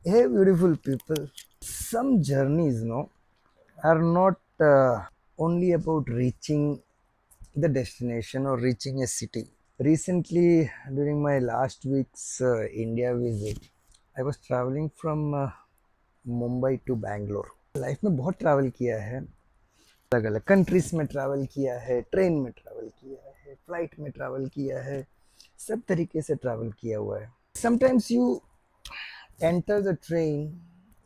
Hey, beautiful people. Some journeys, no, are not only about reaching the destination or reaching a city. Recently, during my last week's India visit, I was traveling from Mumbai to Bangalore. Life में बहुत travel किया है, अलग अलग countries में travel किया है, train में ट्रैवल किया है, फ्लाइट में ट्रैवल किया है, सब तरीके से ट्रैवल किया हुआ है। Sometimes you enter the train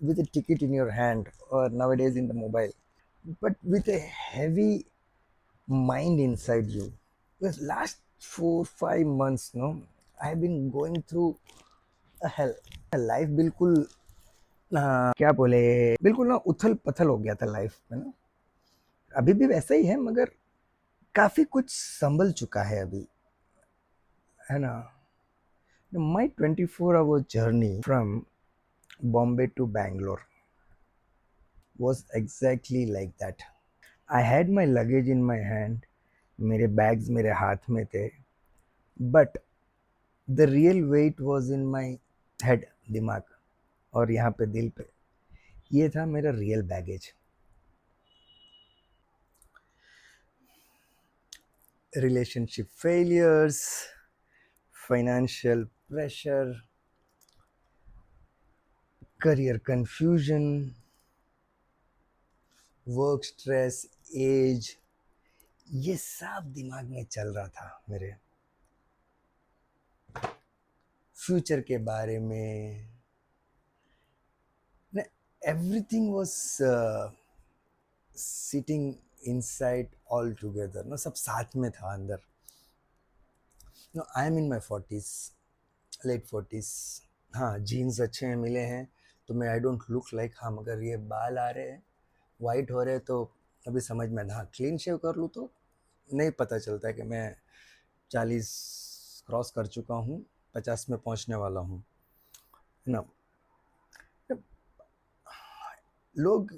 with a ticket in your hand or nowadays in the mobile, but with a heavy mind inside you. The last 4 5 months, no, I've been going through a hell. Life बिल्कुल क्या बोले, बिल्कुल ना उथल पथल हो गया था लाइफ में ना। अभी भी वैसा ही है, मगर काफी कुछ संभल चुका है अभी, है ना। My 24 hour journey from Bombay to Bangalore was exactly like that. I had my luggage in my hand, मेरे बैग्स मेरे हाथ में थे, but the real weight was in my head, दिमाग, और यहाँ पे दिल पे। ये था मेरा real baggage. Relationship failures, financial pressure, career confusion, work stress, age, ये सब दिमाग में चल रहा था मेरे। फ्यूचर के बारे में everything was sitting inside all together ना, सब साथ में था अंदर। No, I am in my forties, late forties. हाँ, जीन्स अच्छे हैं मिले हैं तो मैं आई डोंट लुक लाइक, हाँ, मगर ये बाल आ रहे हैं, वाइट हो रहे हैं, तो अभी समझ में, हाँ, क्लीन शेव कर लूँ तो नहीं पता चलता है कि मैं 40 क्रॉस कर चुका हूँ, 50 में पहुँचने वाला हूँ, है ना। लोग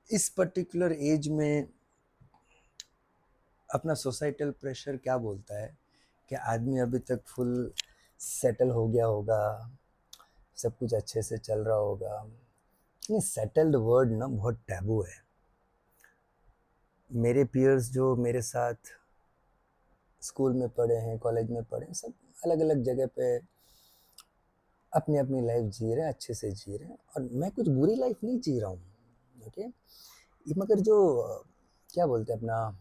इस पर्टिकुलर एज में अपना सोसाइटल प्रेशर क्या बोलता है कि आदमी अभी तक फुल सेटल हो गया होगा, सब कुछ अच्छे से चल रहा होगा। ये सेटल्ड वर्ड ना बहुत टैबू है। मेरे पीयर्स जो मेरे साथ स्कूल में पढ़े हैं, कॉलेज में पढ़े हैं, सब अलग अलग जगह पे अपनी अपनी लाइफ जी रहे हैं, अच्छे से जी रहे हैं, और मैं कुछ बुरी लाइफ नहीं जी रहा हूँ, ओके। ये मगर जो क्या बोलते हैं अपना,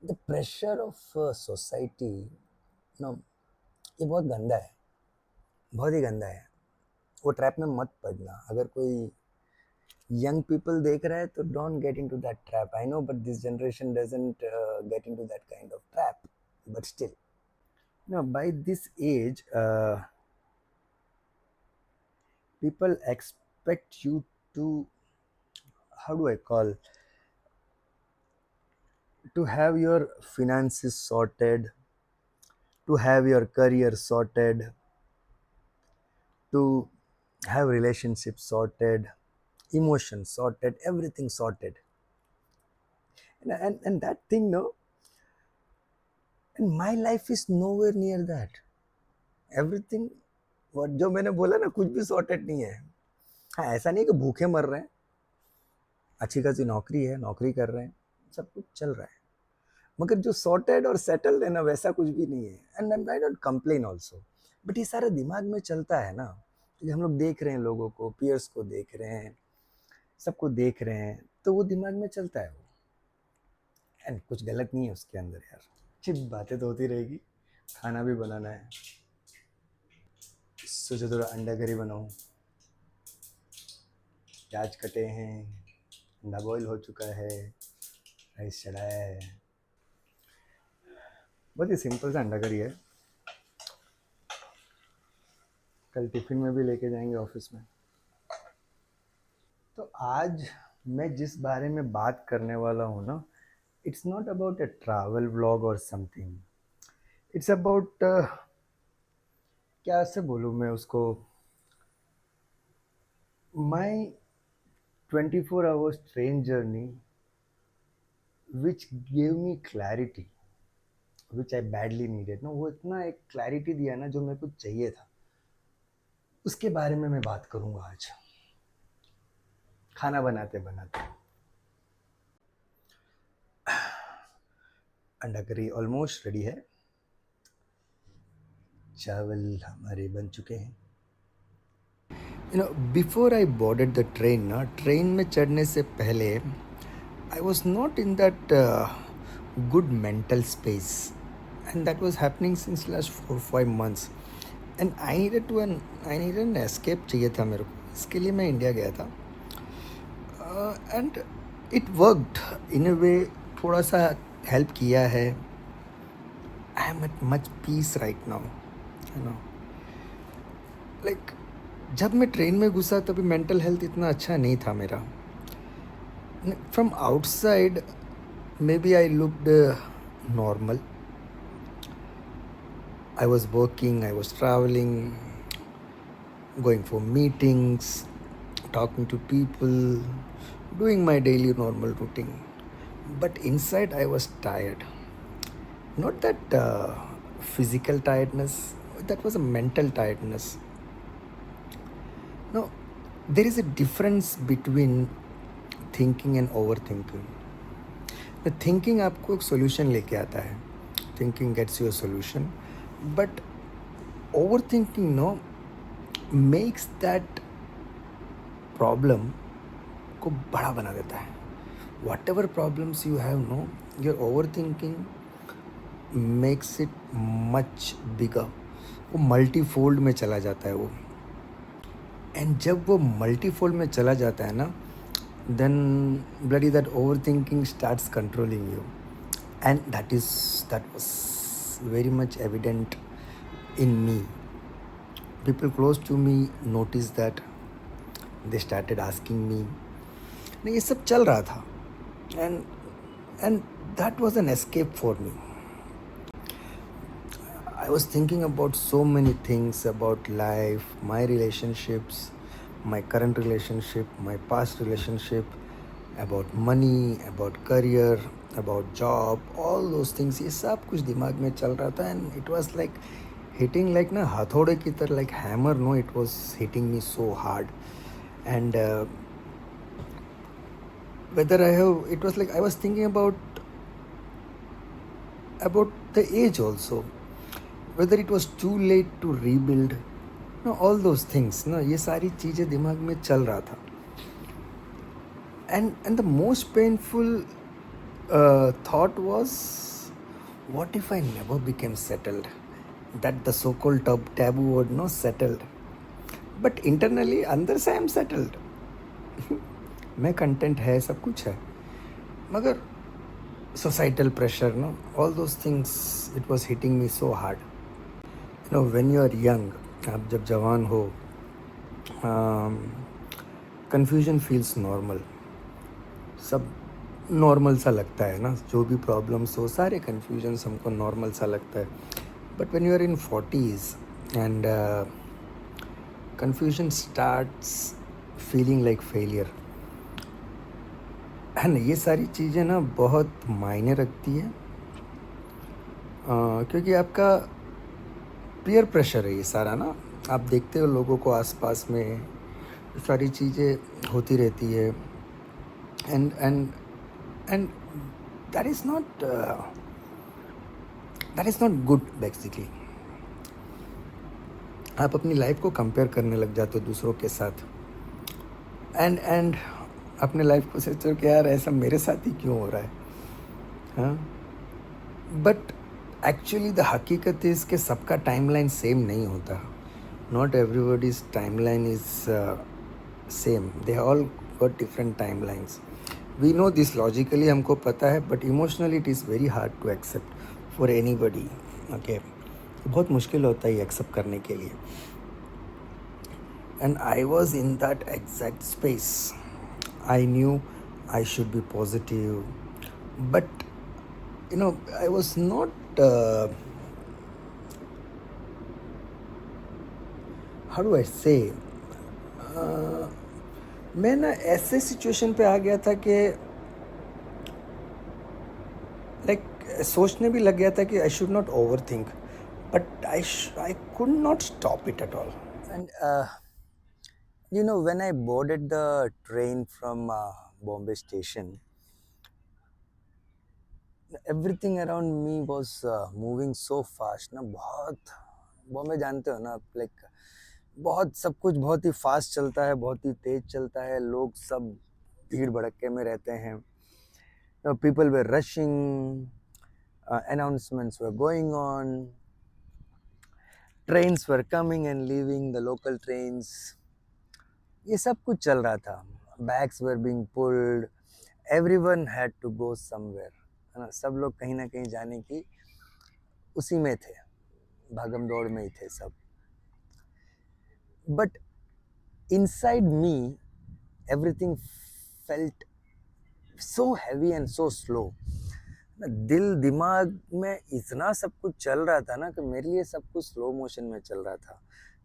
द प्रेशर ऑफ सोसाइटी ना, ये बहुत गंदा है, बहुत ही गंदा है। वो ट्रैप में मत पड़ना। अगर कोई यंग पीपल देख रहा है तो don't get into that trap. I know, but this generation doesn't get into that kind of trap, but still no, by this age people expect you to, how do I call, to have your finances sorted, to have your career sorted, to have relationships sorted, emotions sorted, everything sorted. And that thing, no, and my life is nowhere near that. Everything, what जो मैंने बोला ना, कुछ भी sorted नहीं है। हाँ, ऐसा नहीं कि भूखे मर रहे हैं, अच्छी खासी नौकरी है, नौकरी कर रहे हैं, सब कुछ चल रहा है, मगर जो सॉर्टेड और सेटल्ड है ना, वैसा कुछ भी नहीं है। And I don't complain also, but ये सारा दिमाग में चलता है ना, क्योंकि हम लोग देख रहे हैं, लोगों को, पियर्स को देख रहे हैं, सबको देख रहे हैं, तो वो दिमाग में चलता है वो। एंड कुछ गलत नहीं है उसके अंदर यार, अच्छी बातें तो होती रहेगी। खाना भी बनाना है, सोचो थोड़ा अंडा करी बनाऊँ, प्याज कटे हैं, अंडा बॉईल हो चुका है, राइस चढ़ाया है। बहुत ही सिंपल सा अंडा करी है, कल टिफिन में भी लेके जाएंगे ऑफिस में। तो आज मैं जिस बारे में बात करने वाला हूँ ना, it's not about a travel vlog और समथिंग। इट्स अबाउट, क्या से बोलूँ मैं उसको, माई 24 hours train journey which gave me clarity which I badly needed ना। वो इतना एक क्लैरिटी दिया ना जो मेरे को चाहिए था। उसके बारे में मैं बात करूंगा आज, खाना बनाते बनाते। अंडा करी ऑलमोस्ट रेडी है, चावल हमारे बन चुके हैं। Before I boarded the train ना, ट्रेन में चढ़ने से पहले I was not in that good mental space, and that was happening since last 4-5 months, and I need an escape चाहिए था मेरे को। इसके लिए मैं इंडिया गया था, and it worked in a way, थोड़ा सा हेल्प किया है। I am at much peace right now, you know. Like जब मैं ट्रेन में घुसा तभी मेंटल हेल्थ इतना अच्छा नहीं था मेरा। From outside maybe I looked normal, I was working, I was traveling, going for meetings, talking to people, doing my daily normal routine. But inside, I was tired. Not that physical tiredness, that was a mental tiredness. Now, there is a difference between thinking and overthinking. The thinking आपको एक solution लेके आता है. Thinking gets you a solution. But overthinking, no, makes that problem को बड़ा बना देता है. Whatever problems you have, no, your overthinking makes it much bigger. वो multifold में चला जाता है वो. And जब वो multifold में चला जाता है ना, then bloody that overthinking starts controlling you. And that was very much evident in me. People close to me noticed that. They started asking me. नहीं, ये सब चल रहा था, and that was an escape for me. I was thinking about so many things, about life, my relationships, my current relationship, my past relationship, about money, about career, about job, all those things. ये सब कुछ दिमाग में चल रहा था, and it was like hitting like ना हथौड़े की तरह, like hammer, no, it was hitting me so hard. And whether it was like I was thinking about the age also, whether it was too late to rebuild, no, all those things, no, ये सारी चीज़ें दिमाग में चल रहा था. And the most painful thought was, what if I never became settled? That the so-called taboo word, no, settled. But internally, अंदर से I am settled. मैं content है, सब कुछ है. मगर societal pressure, no, all those things, it was hitting me so hard. You know, when you are young, आप जब जवान हो, confusion feels normal. सब नॉर्मल सा लगता है ना, जो भी प्रॉब्लम्स हो, सारे कन्फ्यूजन्स हमको नॉर्मल सा लगता है. But when you are in 40s and confusion starts feeling like failure, है ना, ये सारी चीज़ें ना बहुत मायने रखती है, क्योंकि आपका पीयर प्रेशर है ये सारा ना. आप देखते हो लोगों को आसपास में, सारी चीज़ें होती रहती है. And that is not good basically. आप अपनी लाइफ को कंपेयर करने लग जाते हो दूसरों के साथ, एंड अपने लाइफ को सोचो कि यार ऐसा मेरे साथ ही क्यों हो रहा है, हाँ. बट एक्चुअली द हकीकत इज़ कि सबका टाइमलाइन सेम नहीं होता. Not everybody's timeline is same, they all got different timelines. We know this logically, हमको पता है, but emotionally it is very hard to accept for anybody. Okay, बहुत मुश्किल होता है एक्सेप्ट करने के लिए. And I was in that exact space. I knew I should be positive, but you know, I was not how do I say, मैं ना ऐसे सिचुएशन पे आ गया था कि लाइक सोचने भी लग गया था कि I should not over think, but I could not stop it at all. And you know, when I boarded the train from Bombay station, everything around me was moving so fast ना, बहुत बॉम्बे जानते हो ना आप, like बहुत सब कुछ बहुत ही फास्ट चलता है, बहुत ही तेज चलता है, लोग सब भीड़ भड़क्के में रहते हैं. People were rushing, announcements were going on, trains were coming and leaving, the local trains, ये सब कुछ चल रहा था. Bags were being pulled, everyone had to go somewhere, है ना, सब लोग कहीं ना कहीं जाने की उसी में थे, भागम दौड़ में ही थे सब. But inside me, everything felt so heavy and so slow. दिल दिमाग में इतना सब कुछ चल रहा था ना कि मेरे लिए सब कुछ स्लो मोशन में चल रहा था,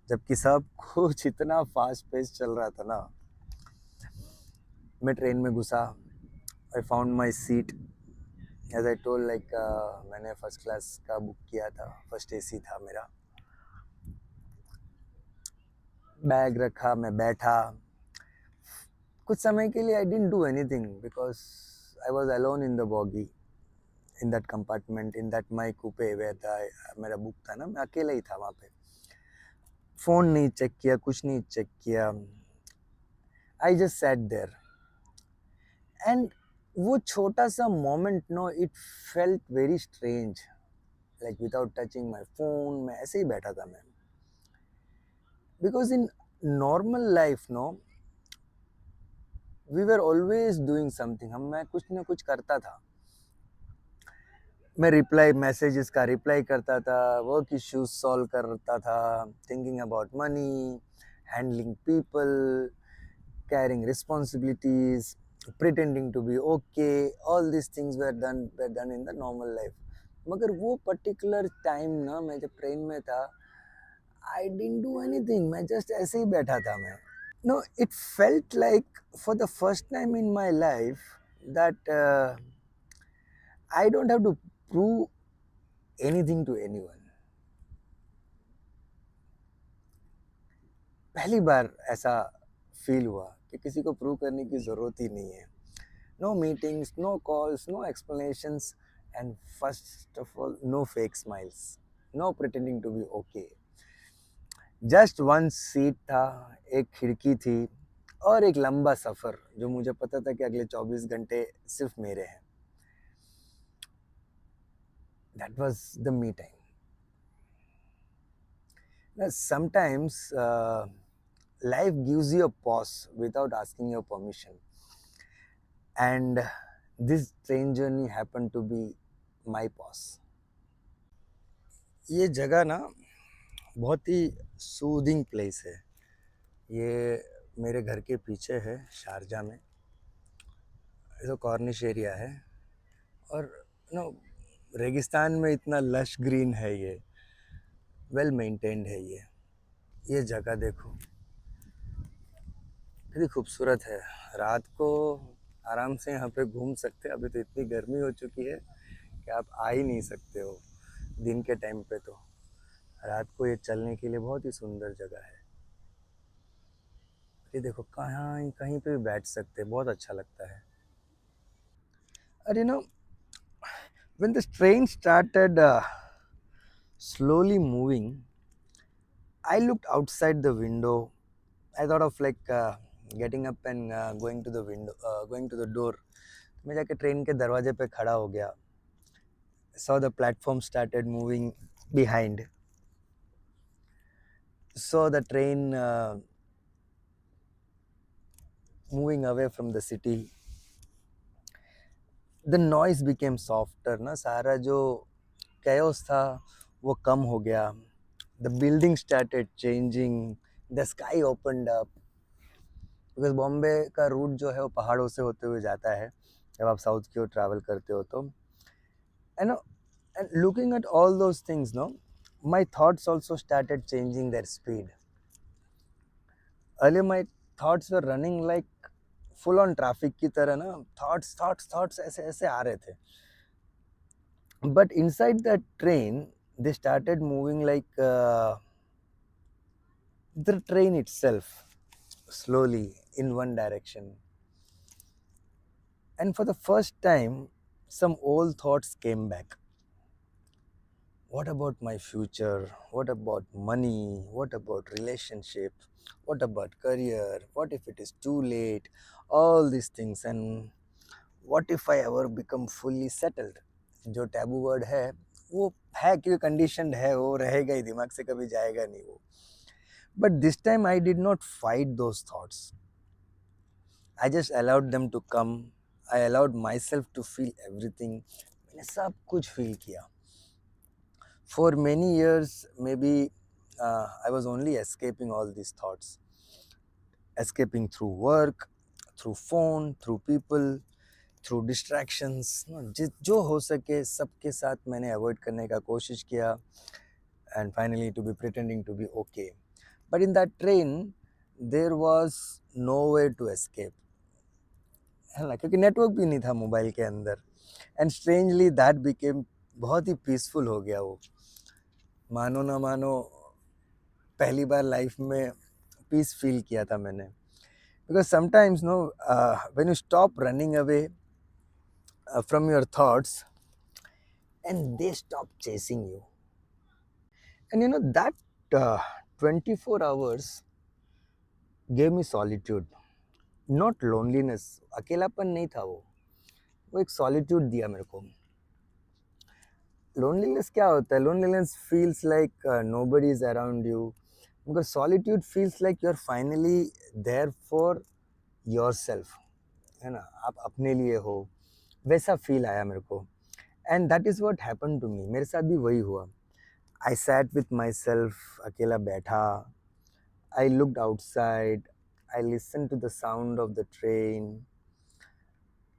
जबकि सब कुछ इतना फास्ट पेस चल रहा था ना. मैं ट्रेन में घुसा, I found my seat, as I told, like मैंने फर्स्ट क्लास का बुक किया था, फर्स्ट एसी था मेरा. बैग रखा, मैं बैठा. कुछ समय के लिए I didn't do anything because I was alone in the bogie, in that compartment, in that my coupe where मेरा बुक था ना, मैं अकेला ही था वहाँ पे. फ़ोन नहीं चेक किया, कुछ नहीं चेक किया. I just sat there. And वो छोटा सा moment no, it felt very strange, like without touching my phone, मैं ऐसे ही बैठा था मैं. Because in normal life no, we were always doing something, मैं कुछ ना कुछ करता था. मैं रिप्लाई मैसेजेस का रिप्लाई करता था, वर्क इश्यूज सॉल्व करता था, thinking about money, handling people, carrying responsibilities, pretending to be okay, all these things were done in the normal life. मगर वो पर्टिकुलर टाइम ना, मैं जब ट्रेन में था, आई डिडंट डू एनीथिंग, मैं जस्ट ऐसे ही बैठा था मैं. No, it felt like for the first time in my life that I don't have to prove anything to anyone. पहली बार ऐसा फील हुआ कि किसी को प्रूव करने की ज़रूरत ही नहीं है. No meetings, no calls, no explanations, and first of all, no fake smiles, no pretending to be okay. Just one seat था, एक खिड़की थी, और एक लंबा सफ़र जो मुझे पता था कि अगले 24 घंटे सिर्फ मेरे हैं. That was the me time. Now, sometimes life gives you a pause without asking your permission. And this train journey happened to be my pause. ये जगह ना बहुत ही सूदिंग प्लेस है. ये मेरे घर के पीछे है, शारजा में. ये तो कॉर्निश एरिया है, और नो, रेगिस्तान में इतना लश ग्रीन है, ये वेल मेंटेन्ड है. ये जगह देखो, कितनी खूबसूरत है. रात को आराम से यहाँ पे घूम सकते हैं. अभी तो इतनी गर्मी हो चुकी है कि आप आ ही नहीं सकते हो. दिन के टाइम पे तो, रात को ये चलने के लिए बहुत ही सुंदर जगह है. ये देखो, कहाँ कहीं पे भी बैठ सकते हैं, बहुत अच्छा लगता है. अरे no, when the train started slowly moving, I looked outside the window. I thought of like getting up and going to the window, going to the door. मैं जाके ट्रेन के दरवाजे पे खड़ा हो गया. Saw the platform started moving behind. Saw the train moving away from the city. The noise became softer ना, सारा जो chaos था वो कम हो गया. The building started changing. The sky opened up. Because Bombay का रूट जो है वो पहाड़ों से होते हुए जाता है जब आप साउथ की ओर ट्रैवल करते हो तो. And looking at all those things, no, my thoughts also started changing their speed. Earlier my thoughts were running like full on traffic की तरह ना, thoughts ऐसे ऐसे आ रहे थे. But inside that train, they started moving like the train itself slowly in one direction. And for the first time, some old thoughts came back. What about my future? What about money? What about relationship? What about career? What if it is too late? All these things. And what if I ever become fully settled? जो taboo word है वो है क्योंकि conditioned है, वो रहेगा ही, दिमाग से कभी जाएगा नहीं वो. But this time I did not fight those thoughts. I just allowed them to come. I allowed myself to feel everything. मैंने सब कुछ फील किया. For many years, maybe I was only escaping all these thoughts, escaping through work, through phone, through people, through distractions. जो हो सके सबके साथ मैंने अवॉइड करने का कोशिश किया, and finally to be pretending to be okay. But in that train, there was no way to escape, है ना, क्योंकि नेटवर्क भी नहीं था मोबाइल के अंदर. एंड स्ट्रेंजली दैट बिकेम बहुत ही पीसफुल हो गया वो. मानो ना मानो पहली बार लाइफ में पीस फील किया था मैंने. Because sometimes know when you stop running away from your thoughts and they stop chasing you. And you know that 24 hours gave me solitude, not loneliness. अकेलापन नहीं था वो एक सॉलिट्यूड दिया मेरे को. लोनलीनेस क्या होता है? Loneliness feels like nobody is around you. Because solitude feels like you are finally there for yourself, है ना, आप अपने लिए हो. वैसा फील आया मेरे को. And that is what happen to me. मेरे साथ भी वही हुआ. I sat with myself. अकेला बैठा. I looked outside. I listen to the sound of the train.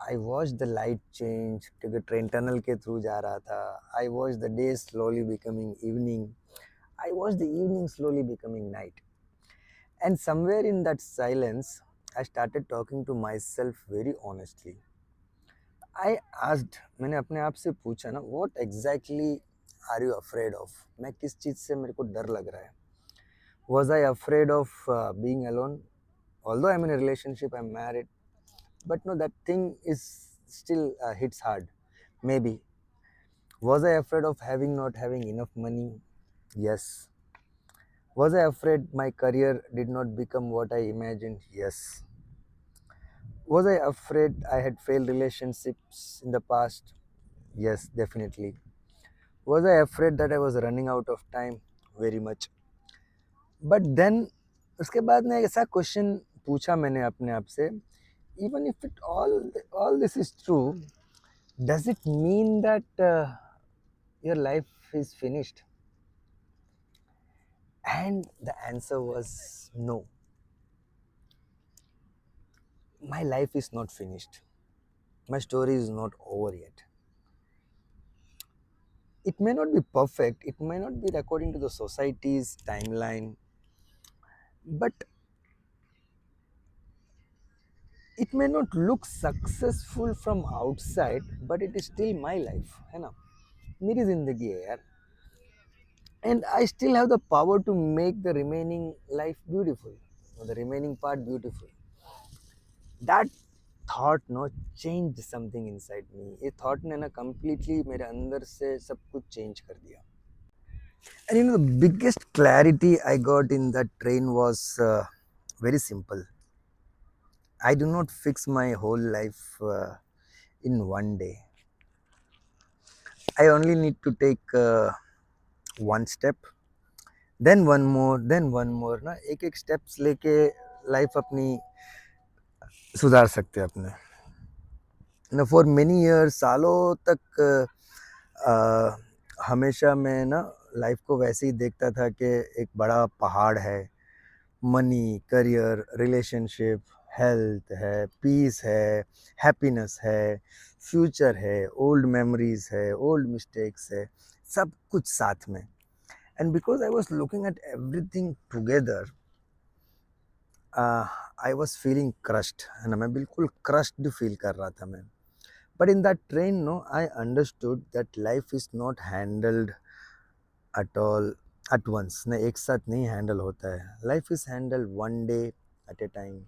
I watch the light change, क्योंकि ट्रेन टनल के थ्रू जा रहा था. I watch the day slowly becoming evening. I watch the evening slowly becoming night. And somewhere in that silence I started talking to my self very honestly. I asked, मैंने अपने आप से पूछा ना, what exactly are you afraid of? मैं किस चीज़ से मेरे को डर लग रहा है? Was I afraid of being alone? Although I am in a relationship, I am married, but no, that thing is still hits hard. Maybe. Was I afraid of not having enough money? Yes. Was I afraid my career did not become what I imagined? Yes. Was I afraid I had failed relationships in the past? Yes, definitely. Was I afraid that I was running out of time? Very much. But then उसके बाद ना एक ऐसा question पूछा मैंने अपने आप से, even if it all this is true, does it mean that your life is finished? And the answer was no. My life is not finished. My story is not over yet. It may not be perfect, it may not be according to the society's timeline, but it may not look successful from outside, but it is still my life, है ना, मेरी जिंदगी है यार. And I still have the power to make the remaining life beautiful, the remaining part beautiful. That thought no changed something inside me. ये thought ने ना completely मेरे अंदर से सब कुछ change कर दिया. And you know, the biggest clarity I got in that train was very simple. I do not fix my whole life in one day. I only need to take one step, then one more. ना एक एक steps लेके life अपनी सुधार सकते हैं अपने. ना फॉर मेनी ईयर्स, सालों तक हमेशा मैं ना लाइफ को वैसे ही देखता था कि एक बड़ा पहाड़ है. मनी, करियर, रिलेशनशिप, हेल्थ है, पीस है, हैप्पीनेस है, फ्यूचर है, ओल्ड मेमोरीज है, ओल्ड मिस्टेक्स है, सब कुछ साथ में. And because I was looking at everything together, I was feeling crushed, है ना, मैं बिल्कुल क्रश्ड फील कर रहा था मैं. But in that train, no, I understood that life is not handled at all at once ना, एक साथ नहीं हैंडल होता है. Life is handle one day at a time,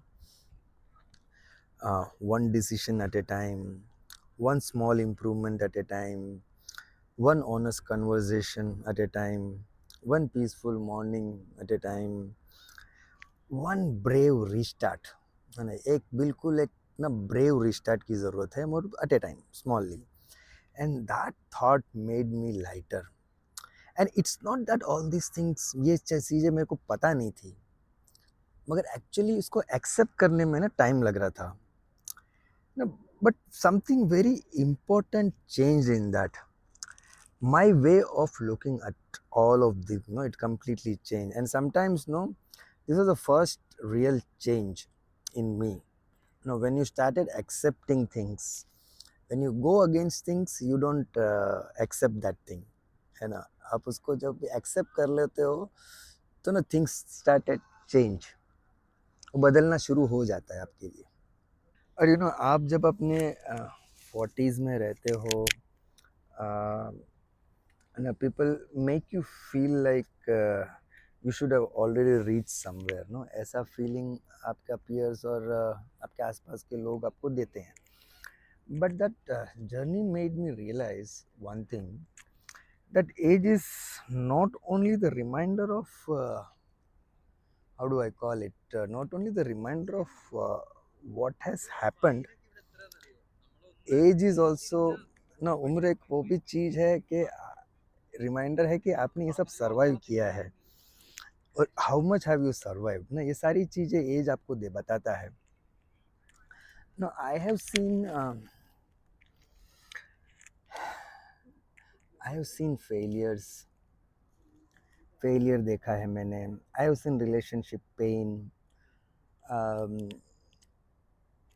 one decision at a time, one small improvement at a time, one honest conversation at a time, one peaceful morning at a time, one brave restart. है ना, एक बिल्कुल एक ना brave restart की ज़रूरत है more at a time smally. And that thought made me lighter. And it's not that all this things, ये चीज़ें मेरे को पता नहीं थी, मगर एक्चुअली इसको एक्सेप्ट करने में ना टाइम लग रहा था. No, but something very important changed in that. My way of looking at all of this, no, it completely changed. And sometimes, no, this was the first real change in me. When you started accepting things, when you go against things, you don't accept that thing. है ना, आप उसको जब accept कर लेते हो तो ना थिंग्स स्टार्टेड चेंज, बदलना शुरू हो जाता है आपके लिए. और आप जब अपने 40s में रहते हो, people make you feel like you should have already reached somewhere, no, ऐसा फीलिंग आपका peers और आपके आसपास के लोग आपको देते हैं. But that journey made me realize one thing, that age is not only the reminder of how do I call it, not only the reminder of what has happened. Age is also ना, उम्र एक वो भी चीज़ है कि reminder है कि आपने ये सब सर्वाइव किया है, और how much have you survive ना, ये सारी चीज़ें एज आपको दे बताता है. No I have seen failure देखा है मैंने. I have seen relationship pain,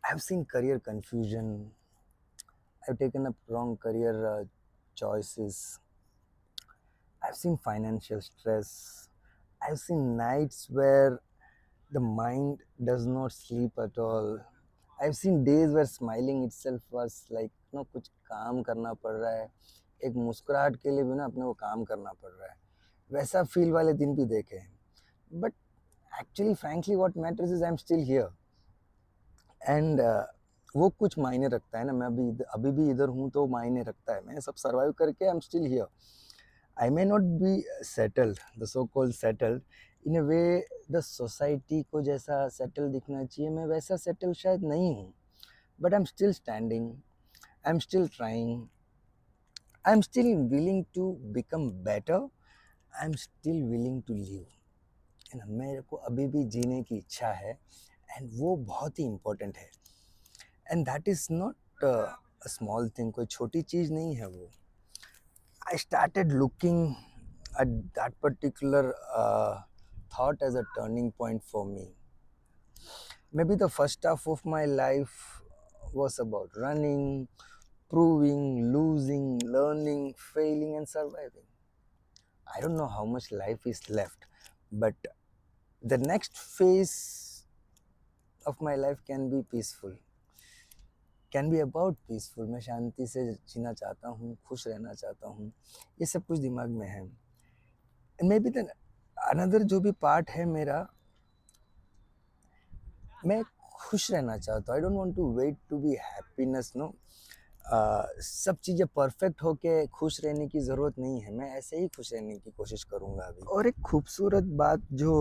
I have seen career confusion, I have taken up wrong career choices. I've seen financial stress. I've seen nights where the mind does not sleep at all. I've seen days where smiling itself was like, कुछ काम करना पड़ रहा है, एक मुस्कुराहट के लिए भी ना अपने को काम करना पड़ रहा है, वैसा फील वाले दिन भी देखे हैं. But actually frankly what matters is I am still here. And वो कुछ मायने रखता है ना, मैं अभी भी इधर हूँ तो मायने रखता है. मैंने सब सर्वाइव करके I am still here. I may not be settled, the so-called settled, in a way the society को जैसा settle दिखना चाहिए मैं वैसा settle शायद नहीं हूँ. But I'm still standing, I'm still trying, I'm still willing to become better, I'm still willing to live. है ना, मेरे को अभी भी जीने की इच्छा है, and वो बहुत ही important है. And that is not a small thing, कोई छोटी चीज़ नहीं है वो. I started looking at that particular thought as a turning point for me. Maybe the first half of my life was about running, proving, losing, learning, failing, and surviving. I don't know how much life is left, but the next phase of my life can be peaceful, can be about peaceful. मैं शांति से जीना चाहता हूँ, खुश रहना चाहता हूँ, ये सब कुछ दिमाग में है. मे बी द अनदर जो भी पार्ट है मेरा, मैं खुश रहना चाहता हूँ. I don't want to wait to be happiness, no. सब चीज़ें परफेक्ट होके खुश रहने की ज़रूरत नहीं है, मैं ऐसे ही खुश रहने की कोशिश करूँगा अभी. और एक खूबसूरत बात जो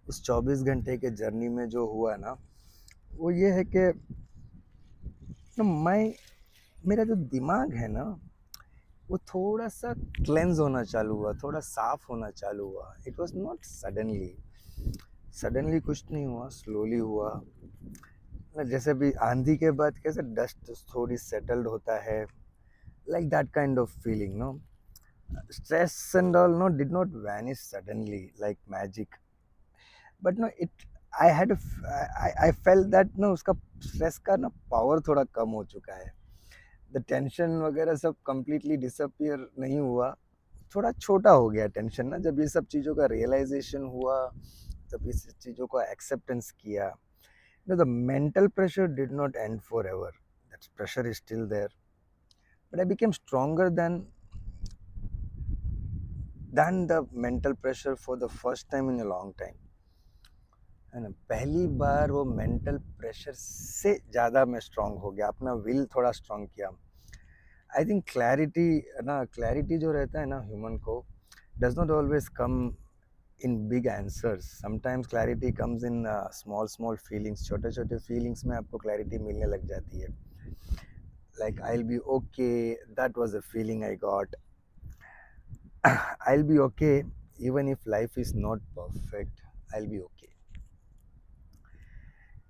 उस 24 घंटे के जर्नी में जो हुआ ना, वो ये है कि मैं मेरा जो दिमाग है ना, वो थोड़ा सा क्लेंज होना चालू हुआ, थोड़ा साफ होना चालू हुआ. इट वॉज नॉट सडनली कुछ नहीं हुआ, स्लोली हुआ ना. जैसे भी आंधी के बाद कैसे डस्ट थोड़ी सेटल्ड होता है, like that kind of feeling, no. Stress and all no did not vanish suddenly like magic, but no it I had I felt that no, उसका स्ट्रेस का ना पावर थोड़ा कम हो चुका है. द टेंशन वगैरह सब कंप्लीटली डिसअपियर नहीं हुआ, थोड़ा छोटा हो गया टेंशन ना, जब ये सब चीज़ों का रियलाइजेशन हुआ, जब इस चीज़ों का एक्सेप्टेंस किया. The mental pressure did not end forever. That pressure is still there. But I became stronger than than the mental pressure for the first time in a long time. है ना, पहली बार वो मेंटल प्रेशर से ज़्यादा मैं strong हो गया, अपना विल थोड़ा स्ट्रांग किया। आई थिंक क्लैरिटी, ना क्लैरिटी जो रहता है ना ह्यूमन को, does not always come in big answers. Sometimes clarity comes in small small feelings, छोटे छोटे फीलिंग्स में आपको क्लैरिटी मिलने लग जाती है। Like I will be okay, that was a feeling I got. I will be okay even if life is not perfect, I will be okay.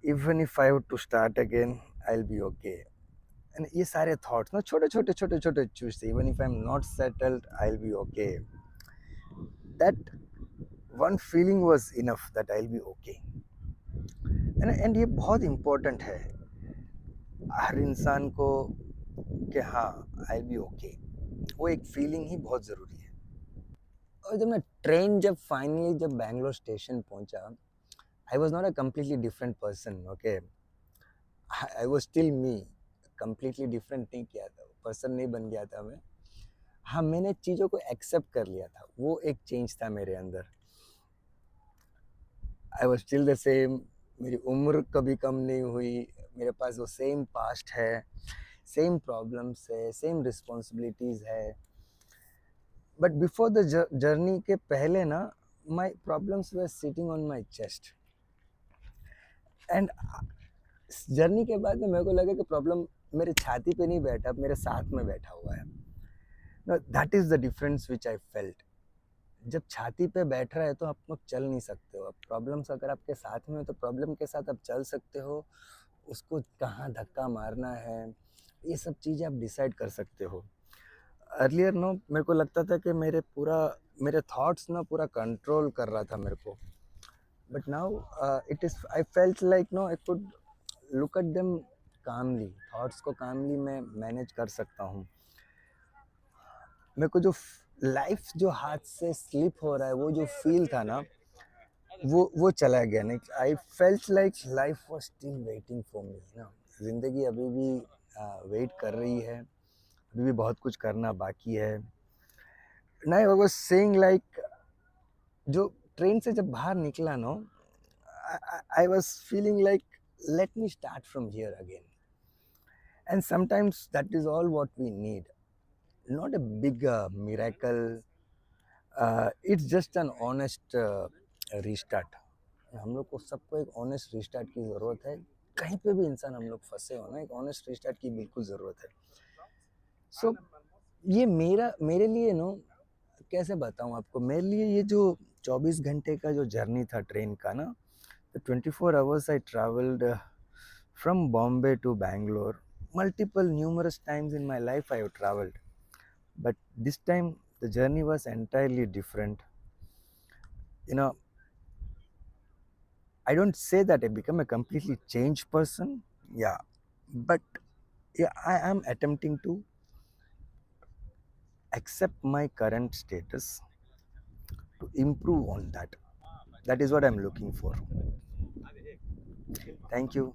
Even if I have to start again, I will be okay. And ये सारे thoughts ना छोटे छोटे छोटे छोटे choose थे। Even if I am not settled, I will be okay. That one feeling was enough, that I will be okay. And ये बहुत इम्पोर्टेंट है हर इंसान को कि हाँ, आई विल बी ओके। वो एक फीलिंग ही बहुत ज़रूरी है। और जब मैं ट्रेन जब फाइनली जब बैंगलोर स्टेशन पहुंचा, I was not a completely different person, okay. I was still me, completely different नहीं किया था, पर्सन नहीं बन गया था मैं। हाँ, मैंने चीज़ों को एक्सेप्ट कर लिया था, वो एक चेंज था मेरे अंदर। I was still the same, मेरी उम्र कभी कम नहीं हुई, मेरे पास वो सेम पास्ट है, सेम प्रॉब्लम्स है, सेम रिस्पॉन्सिबिलिटीज़ है। बट बिफोर द जर्नी के पहले ना, my problems were sitting on my chest. And journey के बाद में मेरे को लगा कि प्रॉब्लम मेरे छाती पे नहीं बैठा, मेरे साथ में बैठा हुआ है। That is the difference which I felt. जब छाती पे बैठ रहा है तो आप लोग चल नहीं सकते हो। अब प्रॉब्लम्स अगर आपके साथ में हो तो प्रॉब्लम के साथ आप चल सकते हो, उसको कहाँ धक्का मारना है, ये सब चीज़ें आप डिसाइड कर सकते हो। अर्लियर नो, मेरे को लगता था कि मेरे थॉट्स ना पूरा कंट्रोल कर रहा था मेरे को। But now it is, I felt like no, I could look at them calmly. Thoughts को कामली मैं मैनेज कर सकता हूँ। मेरे को जो लाइफ जो हाथ से स्लिप हो रहा है, वो जो फील था ना, वो चला गया। नहीं, आई felt like life was still waiting for me ना। ज़िंदगी अभी भी वेट कर रही है, अभी भी बहुत कुछ करना बाकी है। नहीं, आई वाज सेइंग लाइक, जो ट्रेन से जब बाहर निकला ना, I was feeling like let me start from here again. And sometimes that is all what we need, not a big miracle, it's just an honest restart. हम लोग को सबको एक ऑनेस्ट रीस्टार्ट की ज़रूरत है। कहीं पे भी इंसान हम लोग फंसे हो ना, एक ऑनेस्ट रीस्टार्ट की बिल्कुल ज़रूरत है। सो ये मेरे लिए नो, कैसे बताऊँ आपको, मेरे लिए ये जो 24 घंटे का जो जर्नी था ट्रेन का ना, the 24 hours I traveled from Bombay to Bangalore. Multiple numerous times in my life I have traveled, but this time the journey was entirely different. You know, I don't say that I become a completely changed person, yeah, but yeah, I am attempting to accept my current status, to improve on that. That is what I'm looking for. Thank you.